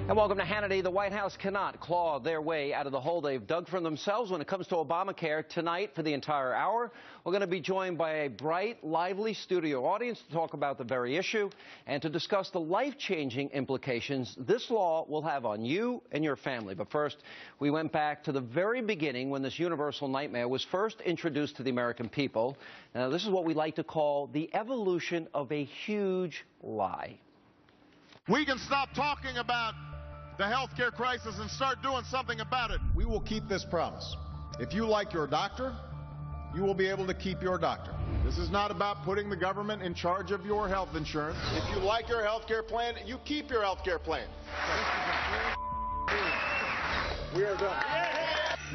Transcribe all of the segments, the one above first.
And welcome to Hannity. The White House cannot claw their way out of the hole they've dug for themselves when it comes to Obamacare. Tonight, for the entire hour, we're going to be joined by a bright, lively studio audience to talk about the very issue and to discuss the life-changing implications this law will have on you and your family. But first, we went back to the very beginning when this universal nightmare was first introduced to the American people. Now, this is what we like to call the evolution of a huge lie. We can stop talking about the healthcare crisis and start doing something about it. We will keep this promise. If you like your doctor, you will be able to keep your doctor. This is not about putting the government in charge of your health insurance. If you like your healthcare plan, you keep your healthcare plan. We are done.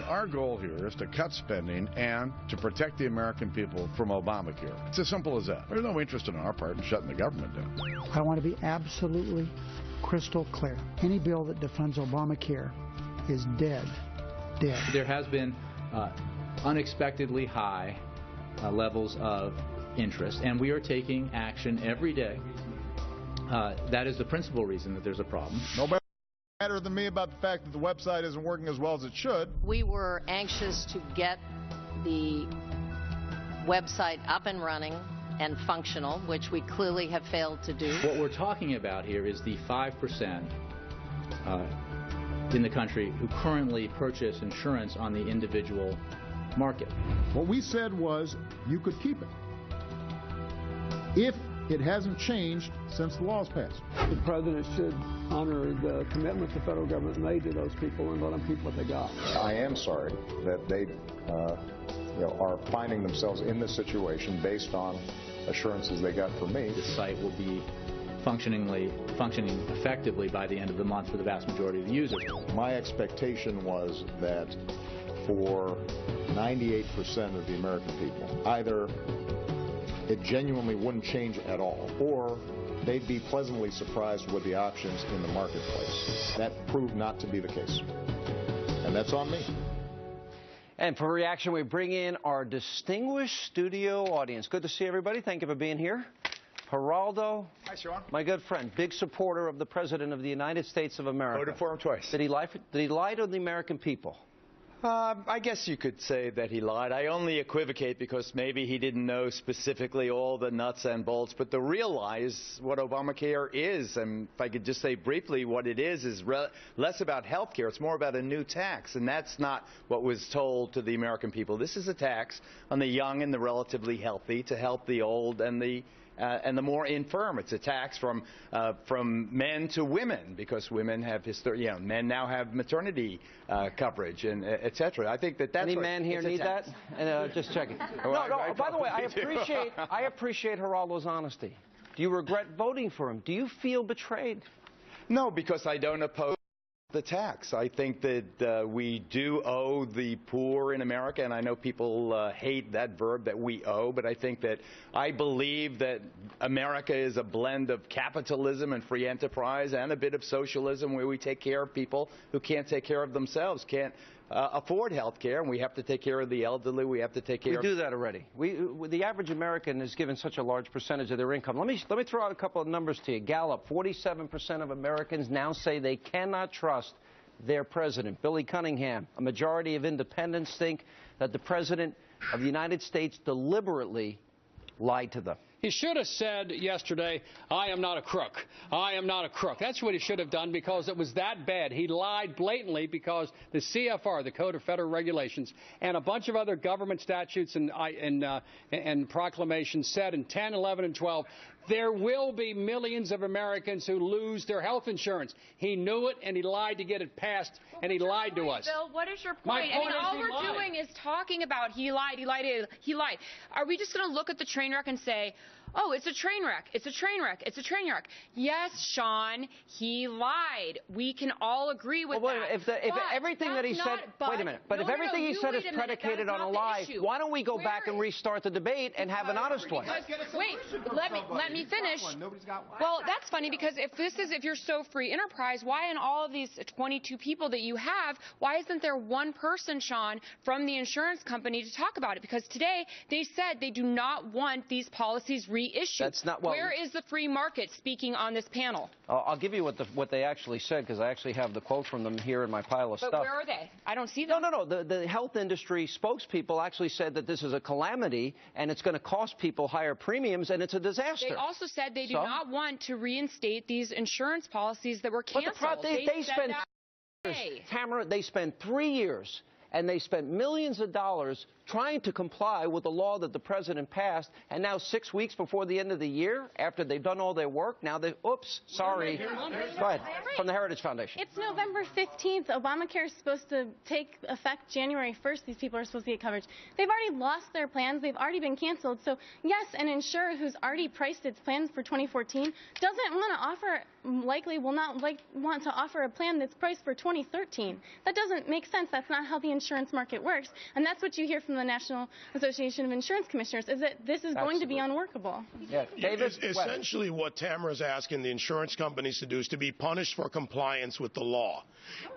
Our goal here is to cut spending and to protect the American people from Obamacare. It's as simple as that. There's no interest on our part in shutting the government down. I want to be absolutely crystal clear. Any bill that defunds Obamacare is dead. Dead. There has been unexpectedly high levels of interest, and we are taking action every day. That is the principal reason that there's a problem. Nobody better than me about the fact that the website isn't working as well as it should. We were anxious to get the website up and running and functional, which we clearly have failed to do. What we're talking about here is the 5% in the country who currently purchase insurance on the individual market. What we said was you could keep it if it hasn't changed since the law's passed. The president should honor the commitment the federal government made to those people and let them keep what they got. I am sorry that they are finding themselves in this situation based on assurances they got from me. The site will be functioning effectively by the end of the month for the vast majority of the users. My expectation was that for 98% of the American people, either it genuinely wouldn't change at all, or they'd be pleasantly surprised with the options in the marketplace. That proved not to be the case, and that's on me. And for reaction, we bring in our distinguished studio audience. Good to see everybody. Thank you for being here. Geraldo, hi, Sean. My good friend, big supporter of the President of the United States of America. Voted for him twice. Did he lie to the American people? I guess you could say that he lied. I only equivocate because maybe he didn't know specifically all the nuts and bolts. But the real lie is what Obamacare is. And if I could just say briefly what it is less about health care. It's more about a new tax. And that's not what was told to the American people. This is a tax on the young and the relatively healthy to help the old and the more infirm. It's a tax from men to women because women have men now have maternity coverage and et cetera. I think that's any man here need that? Just checking. No. By the way, I appreciate Geraldo's honesty. Do you regret voting for him? Do you feel betrayed? No, because I don't oppose the tax. I think that we do owe the poor in America, and I know people hate that verb that we owe, but I believe that America is a blend of capitalism and free enterprise and a bit of socialism where we take care of people who can't take care of themselves, can't afford health care, and we have to take care of the elderly. We have to take care of... We do that already. The average American is given such a large percentage of their income. Let me throw out a couple of numbers to you. Gallup, 47% of Americans now say they cannot trust their president. Billy Cunningham, a majority of independents think that the President of the United States deliberately lied to them. He should have said yesterday, I am not a crook. I am not a crook. That's what he should have done because it was that bad. He lied blatantly because the CFR, the Code of Federal Regulations, and a bunch of other government statutes and proclamations said in 10, 11, and 12, there will be millions of Americans who lose their health insurance. He knew it, and he lied to get it passed, and he lied to us. Bill, what is your point? I mean, all we're doing is talking about he lied. Are we just going to look at the train wreck and say, oh, it's a train wreck. It's a train wreck. It's a train wreck. Yes, Sean, he lied. We can all agree with that. If everything that he said, wait a minute. But if everything he said is predicated on a lie, why don't we go back and restart the debate and have an honest one? Wait, let me finish. Well, that's funny because if you're so free enterprise, why in all of these 22 people that you have, why isn't there one person, Sean, from the insurance company to talk about it? Because today they said they do not want these policies reissue. That's not Where is the free market speaking on this panel? I'll give you what they actually said, because I actually have the quote from them here in my pile of stuff. But where are they? I don't see them. No. The health industry spokespeople actually said that this is a calamity and it's going to cost people higher premiums and it's a disaster. They also said they do not want to reinstate these insurance policies that were canceled. But they spent, Tamara, they spent 3 years and they spent millions of dollars trying to comply with the law that the president passed, and now 6 weeks before the end of the year, after they've done all their work, now they, oops, sorry. Go ahead, from the Heritage Foundation. It's November 15th. ObamaCare is supposed to take effect January 1st. These people are supposed to get coverage. They've already lost their plans. They've already been canceled. So, yes, an insurer who's already priced its plans for 2014 doesn't want to offer, likely will not want to offer a plan that's priced for 2013. That doesn't make sense. That's not how the insurance market works. And that's what you hear from the National Association of Insurance Commissioners, is that this is going to be unworkable. Yeah. David? Essentially what Tamara's asking the insurance companies to do is to be punished for compliance with the law.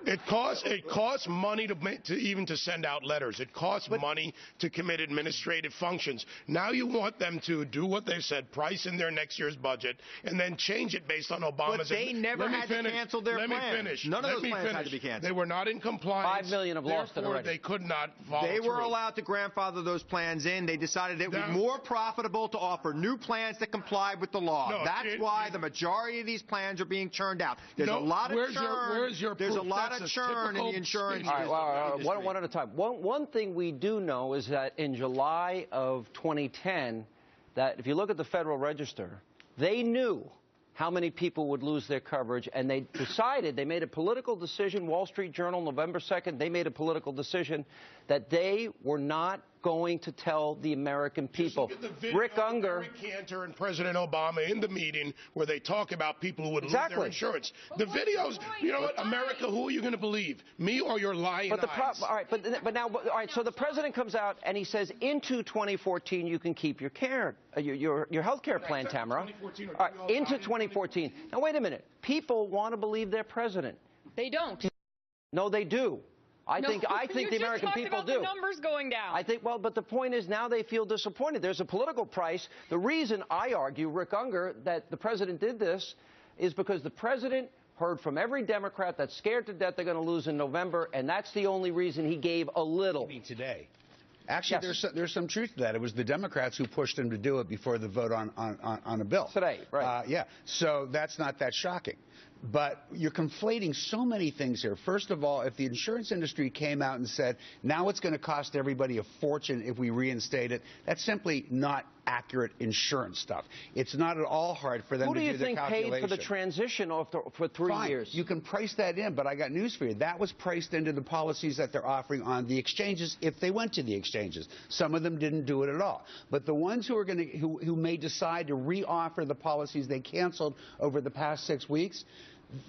It costs money to send out letters. It costs money to commit administrative functions. Now you want them to do what they said, price in their next year's budget, and then change it based on Obama's. But they never had to cancel their plans. Let me finish. None of those plans had to be canceled. They were not in compliance. 5 million have lost it already. They could not follow They were through. allowed to grandfather those plans in. They decided it was more profitable to offer new plans that complied with the law. That's why the majority of these plans are being churned out. There's a lot of churn. There's a lot of churn in the insurance industry. One at a time. One thing we do know is that in July of 2010, that if you look at the Federal Register, they knew how many people would lose their coverage, and they decided, they made a political decision, Wall Street Journal, November 2nd, they made a political decision that they were not going to tell the American people. Rick Unger, Rick Cantor and President Obama in the meeting where they talk about people who would lose their insurance. The videos, you know what, America, who are you going to believe? Me or your lying eyes? All right, but now, all right, so the president comes out and he says into 2014 you can keep your care, your health care plan, Tamara. All right, into 2014. Now, wait a minute. People want to believe their president. They don't. No, they do. I think the American people do. The numbers going down. I think, well, but the point is now they feel disappointed. There's a political price. The reason I argue, Rick Unger, that the president did this is because the president heard from every Democrat that's scared to death they're going to lose in November, and that's the only reason he gave a little. Today. Actually, there's some truth to that. It was the Democrats who pushed him to do it before the vote on a bill. Today, right. Yeah. So that's not that shocking. But you're conflating so many things here. First of all, if the insurance industry came out and said, now it's going to cost everybody a fortune if we reinstate it, that's simply not accurate insurance stuff. It's not at all hard for them to do the calculation. Who do you think paid for the transition for 3 years? You can price that in, but I got news for you. That was priced into the policies that they're offering on the exchanges if they went to the exchanges. Some of them didn't do it at all. But the ones who are going to who may decide to re-offer the policies they canceled over the past 6 weeks,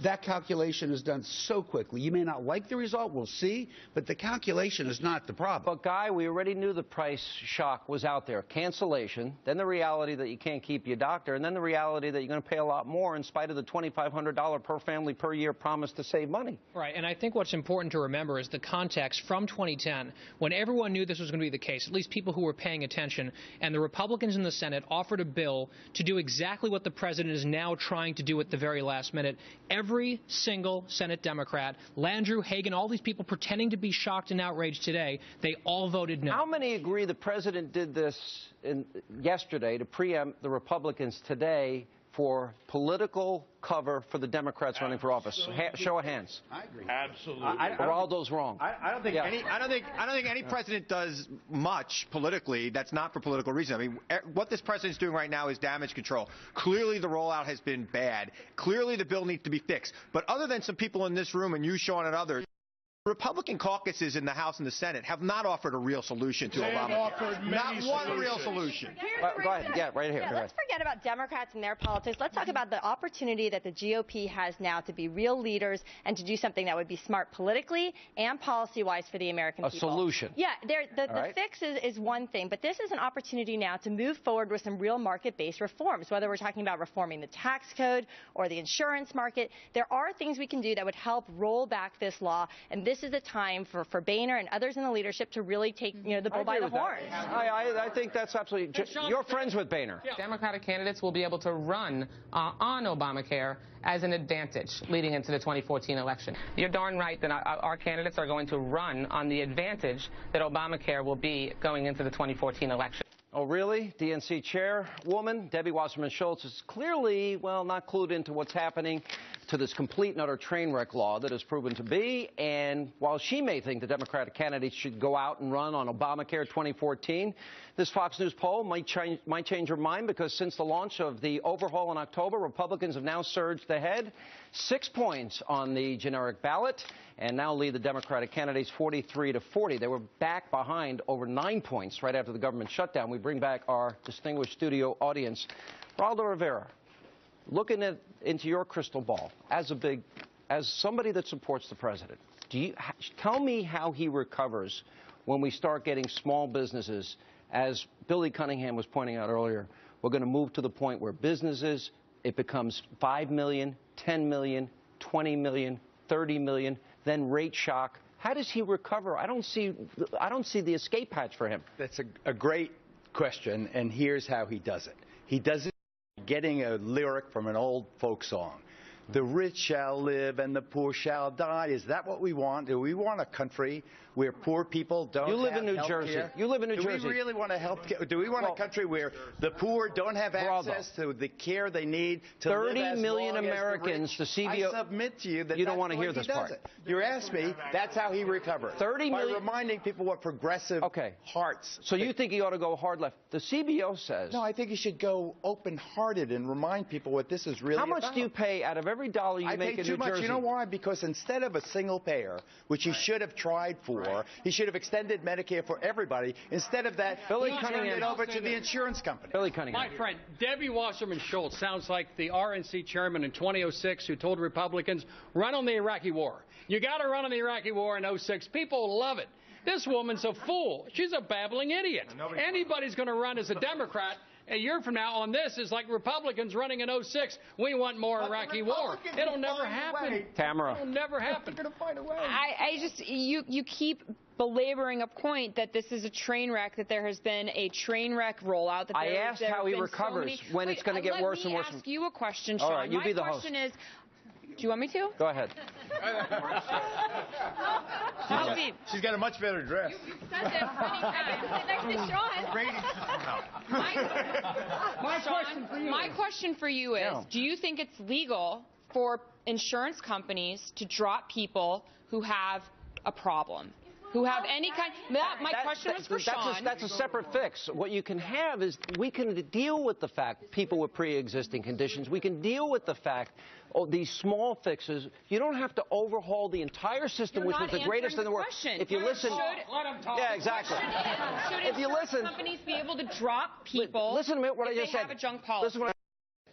that calculation is done so quickly. You may not like the result, we'll see, but the calculation is not the problem. But, Guy, we already knew the price shock was out there. Cancellation, then the reality that you can't keep your doctor, and then the reality that you're going to pay a lot more in spite of the $2,500 per family per year promise to save money. Right, and I think what's important to remember is the context from 2010, when everyone knew this was going to be the case, at least people who were paying attention, and the Republicans in the Senate offered a bill to do exactly what the president is now trying to do at the very last minute. Every single Senate Democrat, Landrieu, Hagan, all these people pretending to be shocked and outraged today, they all voted no. How many agree the president did this yesterday to preempt the Republicans today for political cover for the Democrats running for office? Show of hands. I agree. Absolutely. Geraldo's wrong. I don't think any president does much politically that's not for political reasons. I mean, what this president's doing right now is damage control. Clearly, the rollout has been bad. Clearly, the bill needs to be fixed. But other than some people in this room and you, Sean, and others, Republican caucuses in the House and the Senate have not offered a real solution to Obamacare. Not one real solution. Go ahead. Yeah, right here. Let's forget about Democrats and their politics. Let's talk about the opportunity that the GOP has now to be real leaders and to do something that would be smart politically and policy-wise for the American people. A solution. Yeah, the fix is one thing, but this is an opportunity now to move forward with some real market-based reforms, whether we're talking about reforming the tax code or the insurance market. There are things we can do that would help roll back this law, and this is a time for Boehner and others in the leadership to really take the bull by the horns. I think that's absolutely. You're friends with Boehner. Democratic candidates will be able to run on Obamacare as an advantage leading into the 2014 election. You're darn right that our candidates are going to run on the advantage that Obamacare will be going into the 2014 election. Oh, really? DNC chairwoman Debbie Wasserman Schultz is clearly, well, not clued into what's happening to this complete and utter train wreck law that has proven to be. And while she may think the Democratic candidates should go out and run on Obamacare 2014, this Fox News poll might change her mind, because since the launch of the overhaul in October, Republicans have now surged ahead 6 points on the generic ballot and now lead the Democratic candidates 43-40. They were back behind over 9 points right after the government shutdown. We bring back our distinguished studio audience. Raldo Rivera, looking into your crystal ball as somebody that supports the president, tell me how he recovers when we start getting small businesses. As Billy Cunningham was pointing out earlier, we're going to move to the point where businesses, it becomes 5 million, 10 million, 20 million, 30 million, then rate shock. How does he recover? I don't see the escape hatch for him. That's a great question, and here's how he does it. He does it getting a lyric from an old folk song. The rich shall live and the poor shall die. Is that what we want? Do we want a country where poor people don't have health care? You live in New Jersey. You live in New Jersey. Do we really want a health care? Do we want a country where the poor don't have access to the care they need to live as long as the rich? 30 million Americans, the CBO. I submit to you that you don't want to hear this part. You asked me. That's how he recovers. 30 million. By reminding people what progressive hearts. So you think he ought to go hard left? The CBO says. No, I think he should go open-hearted and remind people what this is really about. How much do you pay out of every dollar you make in New Jersey? I pay too much. You know why? Because instead of a single payer, which he should have tried for, he should have extended Medicare for everybody. Instead of that, he turned it over to the insurance company. Billy Cunningham. My friend, Debbie Wasserman Schultz sounds like the RNC chairman in 2006 who told Republicans, run on the Iraqi war. You got to run on the Iraqi war in 06. People love it. This woman's a fool. She's a babbling idiot. Anybody's going to run as a Democrat a year from now on this is like Republicans running in 06. We want more Iraqi war. It'll never happen. Tamara. It'll never happen. They're going to find a way. I just, you keep belaboring a point that this is a train wreck, that there has been a train wreck rollout. That I asked how he recovers when it's going to get worse and worse. Let me ask you a question, Sean. All right, you be the host. My question is, do you want me to? Go ahead. She's got a much better dress. You said this many times. My question for you is, do you think it's legal for insurance companies to drop people who have a problem? Who have any kind... My question was for Sean. That's a separate fix. What you can have is we can deal with the fact people with pre-existing conditions. We can deal with the fact these small fixes. You don't have to overhaul the entire system, which was the greatest in the world. If you listen... Let him talk. Yeah, exactly. Should insurance companies be able to drop people listen to me, what I just said. Have a junk policy?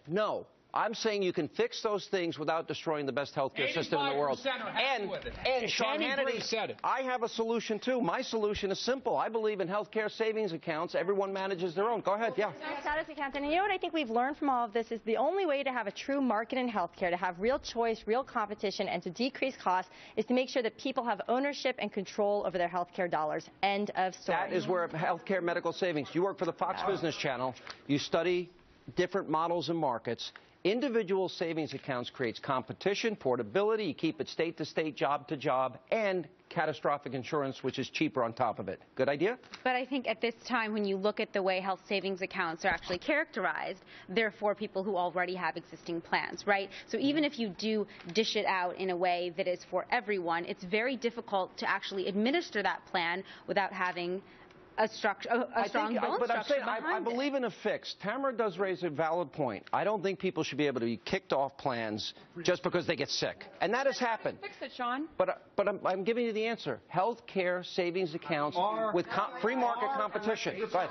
No. I'm saying you can fix those things without destroying the best healthcare system in the world. And Sean Hannity said it. I have a solution too. My solution is simple. I believe in healthcare savings accounts. Everyone manages their own. Go ahead, yeah. Status accounts. And you know what I think we've learned from all of this is the only way to have a true market in healthcare, to have real choice, real competition, and to decrease costs is to make sure that people have ownership and control over their healthcare dollars. End of story. That is where healthcare medical savings. You work for the Fox Business Channel. You study different models and markets. Individual savings accounts creates competition, portability, you keep it state to state, job to job, and catastrophic insurance, which is cheaper on top of it. Good idea? But I think at this time, when you look at the way health savings accounts are actually characterized, they're for people who already have existing plans, right? So even if you do dish it out in a way that is for everyone, it's very difficult to actually administer that plan without having a strong bone structure behind I believe in a fix. Tamara does raise a valid point. I don't think people should be able to be kicked off plans just because they get sick. And that has happened. Fix it, Sean. But I'm giving you the answer. Health care savings accounts with free market competition. Go ahead.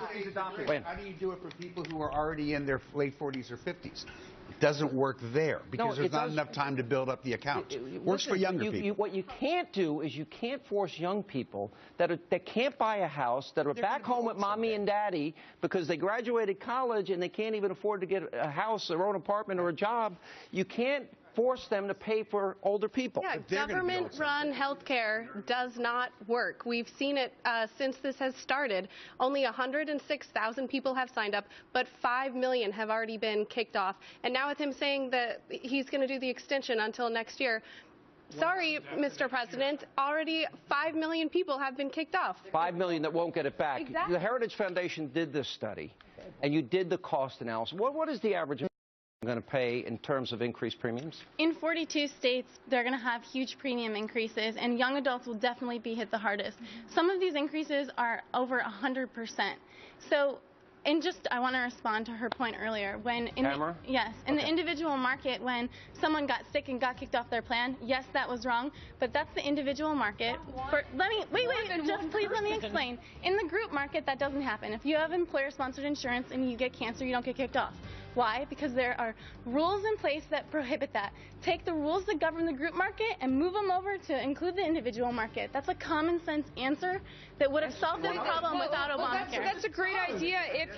How do you do it for people who are already in their late 40s or 50s? It doesn't work there because there's not enough time to build up the account. Works for younger people. What you can't do is you can't force young people that can't buy a house, that are back home with mommy and daddy because they graduated college and they can't even afford to get a house, their own apartment, or a job. You can't force them to pay for older people. Yeah, government-run health care does not work. We've seen it since this has started. Only 106,000 people have signed up, but 5 million have already been kicked off. And now with him saying that he's going to do the extension until next year, sorry, Mr. President, already 5 million people have been kicked off. 5 million that won't get it back. Exactly. The Heritage Foundation did this study, and you did the cost analysis. What is the average going to pay in terms of increased premiums? In 42 states, they're going to have huge premium increases, and young adults will definitely be hit the hardest. Some of these increases are over 100%. So, and just, I want to respond to her point earlier. When in the individual market, when someone got sick and got kicked off their plan, yes, that was wrong, but that's the individual market. Just please let me explain. In the group market, that doesn't happen. If you have employer-sponsored insurance and you get cancer, you don't get kicked off. Why? Because there are rules in place that prohibit that. Take the rules that govern the group market and move them over to include the individual market. That's a common sense answer that would have solved this problem without Obamacare. That's a great idea if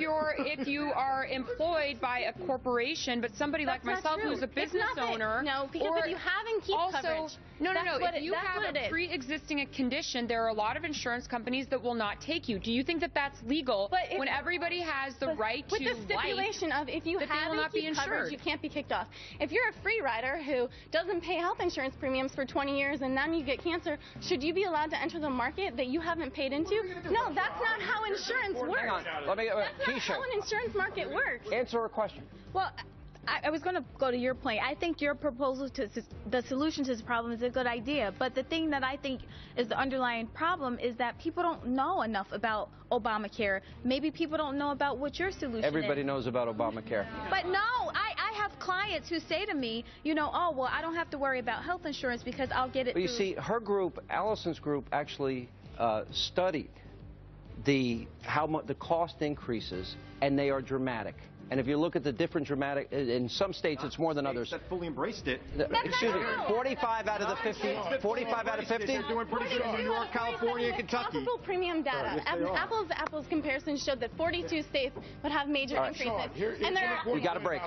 you are employed by a corporation, but somebody like myself who's a business owner. No, because if you haven't keep coverage. No. If you have a pre-existing condition, there are a lot of insurance companies that will not take you. Do you think that that's legal when everybody has the right to with the stipulation of if you haven't keep coverage, you can't be kicked off. If you're a free rider who doesn't pay health insurance premiums for 20 years and then you get cancer, should you be allowed to enter the market that you haven't paid into? No, that's not how insurance works. Hang on. That's not how an insurance market works. Answer her question. Well, I was going to go to your point. I think your proposal to the solution to this problem is a good idea. But the thing that I think is the underlying problem is that people don't know enough about Obamacare. Maybe people don't know about what your solution is. Everybody knows about Obamacare. But no, I have clients who say to me, oh, well, I don't have to worry about health insurance because I'll get it But you see, her group, Allison's group, actually studied the cost increases, and they are dramatic. And if you look at the different dramatic, in some states it's more than others. That fully embraced it. Excuse me, 45 out of the 50. 45 out of 50. They're doing pretty good in New York, California, and Kentucky. Comparable premium data. Apples to apples comparison showed that 42 states would have major increases. We got a break.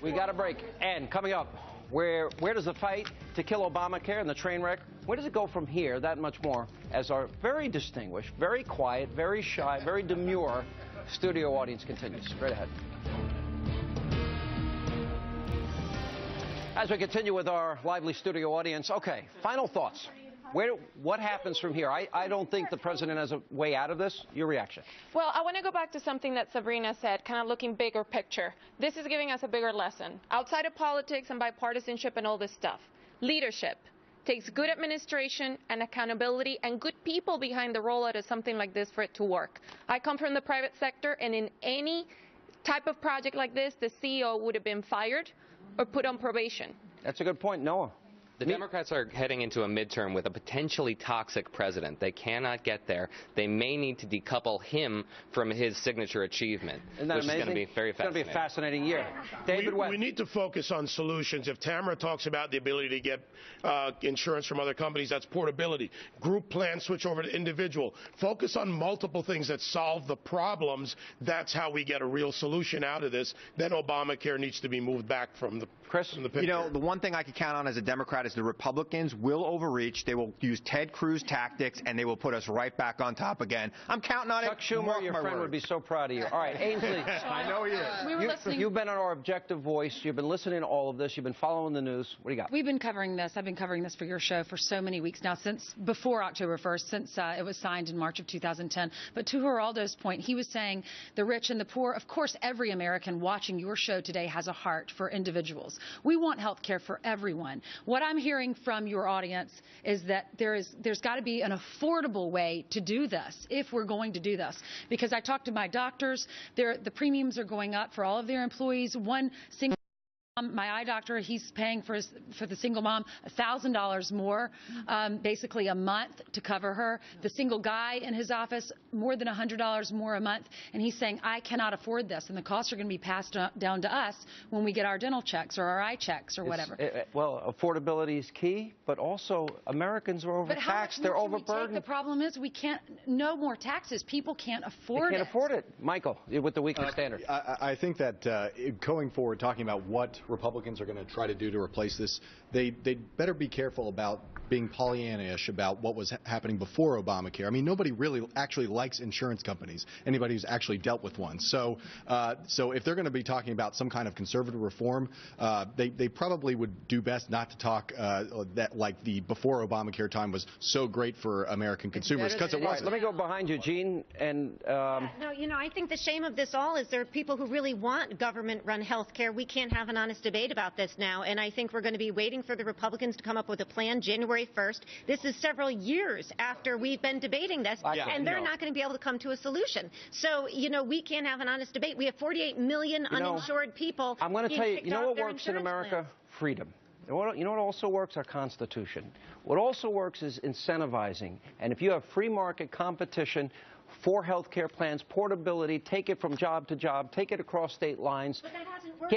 We got a break. And coming up, where does the fight to kill Obamacare and the train wreck, where does it go from here? That much more as our very distinguished, very quiet, very shy, very demure studio audience continues. Right ahead. As we continue with our lively studio audience, okay, final thoughts. What happens from here? I don't think the president has a way out of this. Your reaction? Well, I want to go back to something that Sabrina said, kind of looking bigger picture. This is giving us a bigger lesson. Outside of politics and bipartisanship and all this stuff, leadership takes good administration and accountability and good people behind the rollout of something like this for it to work. I come from the private sector, and in any type of project like this, the CEO would have been fired or put on probation. That's a good point. Noah? The Democrats are heading into a midterm with a potentially toxic president. They cannot get there. They may need to decouple him from his signature achievement, Isn't that which amazing? is going to be very fascinating. It's going to be a fascinating year. David Webb. We need to focus on solutions. If Tamara talks about the ability to get insurance from other companies, that's portability. Group plans switch over to individual. Focus on multiple things that solve the problems. That's how we get a real solution out of this. Then Obamacare needs to be moved back from the picture. The one thing I can count on as a Democrat is the Republicans will overreach. They will use Ted Cruz tactics, and they will put us right back on top again. I'm counting on Chuck it. Schumer, your friend, would be so proud of you. All right, Ainsley. I know he is. You've been on our objective voice. You've been listening to all of this. You've been following the news. What do you got? We've been covering this. I've been covering this for your show for so many weeks now, since before October 1st, since it was signed in March of 2010. But to Geraldo's point, he was saying the rich and the poor, of course, every American watching your show today has a heart for individuals. We want health care for everyone. What I'm hearing from your audience is that there's got to be an affordable way to do this if we're going to do this. Because I talked to my doctors, the premiums are going up for all of their employees. One single my eye doctor, he's paying for the single mom $1,000 more, basically a month to cover her. The single guy in his office, more than $100 more a month. And he's saying, I cannot afford this. And the costs are going to be passed down to us when we get our dental checks or our eye checks or whatever. Well, affordability is key, but also Americans are overtaxed. They're overburdened. The problem is we can't, no more taxes. People can't afford it. They can't afford it. Michael, with the Weekly Standard. I think that going forward, talking about what Republicans are going to try to do to replace this, they'd better be careful about being Pollyanna-ish about what was happening before Obamacare. I mean, nobody really actually likes insurance companies, anybody who's actually dealt with one. So if they're going to be talking about some kind of conservative reform, they probably would do best not to talk that like the before Obamacare time was so great for American consumers, because it wasn't. Let me go behind you, Gene. And no, you know, I think the shame of this all is there are people who really want government-run health care. We can't have an honest debate about this now, and I think we're going to be waiting for the Republicans to come up with a plan January 1st. This is several years after we've been debating this, and they're not going to be able to come to a solution. So, you know, we can't have an honest debate. We have 48 million uninsured people. I'm going to tell you, you know what works in America? Freedom. You know what also works? Our Constitution. What also works is incentivizing. And if you have free market competition for health care plans, portability, take it from job to job, take it across state lines. But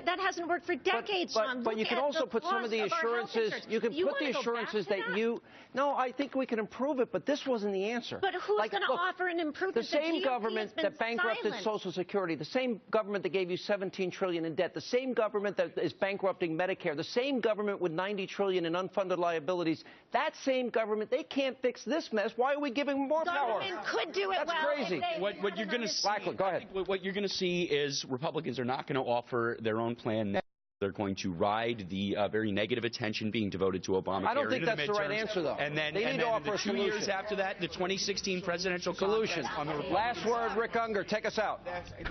that hasn't worked for decades, Sean. But you can also put some of the assurances. You can put the assurances that you. No, I think we can improve it, but this wasn't the answer. But who's going to offer an improvement? The same government that bankrupted Social Security, the same government that gave you $17 trillion in debt, the same government that is bankrupting Medicare, the same government with $90 trillion in unfunded liabilities. That same government, they can't fix this mess. Why are we giving more power? Government could do it. That's well. crazy. What you're going to see, go ahead. What you're going to see is Republicans are not going to offer their own plan now. They're going to ride the very negative attention being devoted to Obamacare. I don't think that's the right answer, though. And then, they need to offer a 2 years after that, the 2016 presidential solution. On the Last word, Rick Unger. Take us out.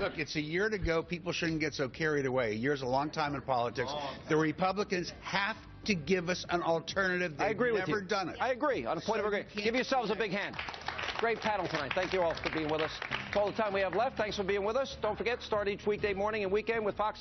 Look, it's a year to go. People shouldn't get so carried away. A year's a long time in politics. The Republicans have to give us an alternative. They've I agree with never you. done it. I agree. On a point of agreement. Give yourselves a big hand. Great panel tonight. Thank you all for being with us. That's all the time we have left. Thanks for being with us. Don't forget, start each weekday morning and weekend with Fox.